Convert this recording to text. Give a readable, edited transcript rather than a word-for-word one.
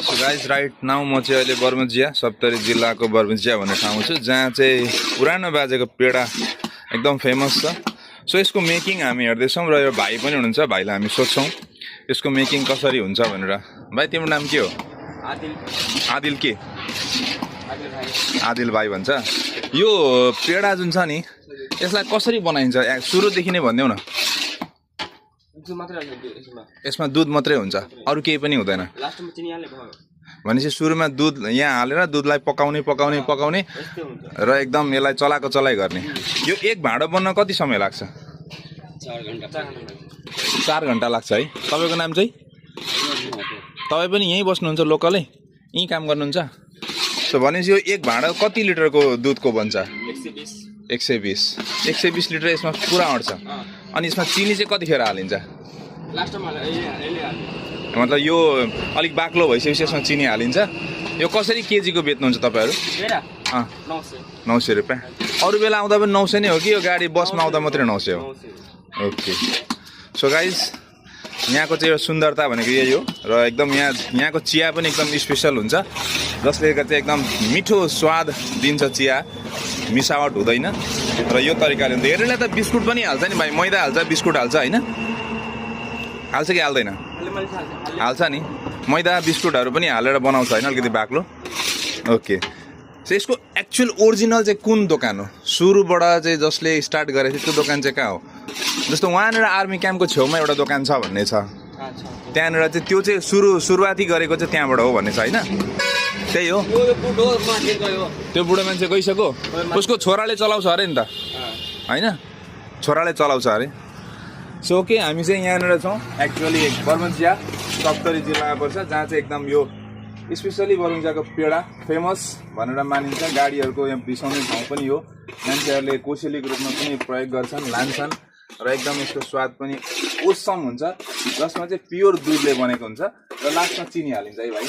So guys right now म चाहिँ अहिले बर्मजिया सप्तरी जिल्लाको बर्मजिया भन्ने ठाउँ छु जहाँ चाहिँ पुरानो बाजेको पेडा एकदम फेमस छ। सो यसको मेकिङ हामी हेर्दैछौँ र यो भाइ पनि हुनुहुन्छ, भाइलाई हामी सोध्छौँ यसको मेकिङ कसरी हुन्छ भनेर। भाइ तिम्रो नाम के हो? आदिल के? आदिल भाइ भन्छ। यो पेडा जुन छ नि यसलाई कसरी बनाइन्छ सुरुदेखि नै भनिदेऊ न। यसमा दुध मात्रै हुन्छ, अरू केही पनि हुँदैन? भनेपछि सुरुमा दुध यहाँ हालेर दुधलाई पकाउने र एकदम यसलाई चलाएको चलाइ गर्ने। यो एक भाँडो बन्न कति समय लाग्छ? 4 घन्टा लाग्छ है। तपाईँको नाम चाहिँ? तपाईँ पनि यहीँ बस्नुहुन्छ, लोकलै यहीँ काम गर्नुहुन्छ? सो भनेपछि यो एक भाँडो कति लिटरको दुधको बन्छ? 120 लिटर यसमा पुरा अट्छ। अनि यसमा चिनी चाहिँ कतिखेर हालिन्छ? मतलब यो अलिक बाक्लो भइसकेपछि यसमा चिनी हालिन्छ। यो कसरी केजीको बेच्नुहुन्छ तपाईँहरू? 900 रुपियाँ। अरू बेला आउँदा पनि 900 नै हो कि यो गाडी बसमा आउँदा मात्रै 900 हो? ओके। सो गाइज यहाँको चाहिँ सुन्दरता भनेको यही हो र एकदम यहाँको चिया पनि एकदम स्पेसल हुन्छ जसले चाहिँ एकदम मिठो स्वाद दिन्छ। चिया मिसावट हुँदैन र यो तरिकाले हुन्छ। धेरैले त बिस्कुट पनि हाल्छ नि भाइ, मैदा हाल्छ, बिस्कुट हाल्छ होइन? हाल्छ कि हाल्दैन? हाल्छ नि, मैदा बिस्कुटहरू पनि हालेर बनाउँछ होइन, अलिकति बाक्लो। ओके। सो यसको एक्चुअल ओरिजिनल चाहिँ कुन दोकान हो? सुरुबाट चाहिँ जसले स्टार्ट गरेको थियो त्यो दोकान चाहिँ कहाँ हो? जस्तो वहाँनिर आर्मी क्याम्पको छेउमा एउटा दोकान छ भन्ने छ, त्यहाँनिर चाहिँ त्यो चाहिँ सुरुवाती गरेको चाहिँ त्यहाँबाट हो भन्ने छ होइन? त्यही हो। त्यो बुढो मान्छे गइसक्यो, उसको छोराले चलाउँछ अरे नि त होइन? छोराले चलाउँछ अरे। सो ओके, हामी चाहिँ यहाँनिर छौँ एक्चुअली बर्मजिया सप्तरी जिल्लामा पर्छ जहाँ चाहिँ एकदम यो स्पेसली बर्मजियाको पेडा फेमस भनेर मानिन्छ। गाडीहरूको यहाँ बिसाउने ठाउँ पनि हो, मान्छेहरूले कोसेलीको रूपमा पनि प्रयोग गर्छन्, लान्छन् र एकदम यसको स्वाद पनि उत्तम हुन्छ जसमा चाहिँ प्योर दुधले बनेको हुन्छ र लास्टमा चिनी हालिन्छ है भाइ।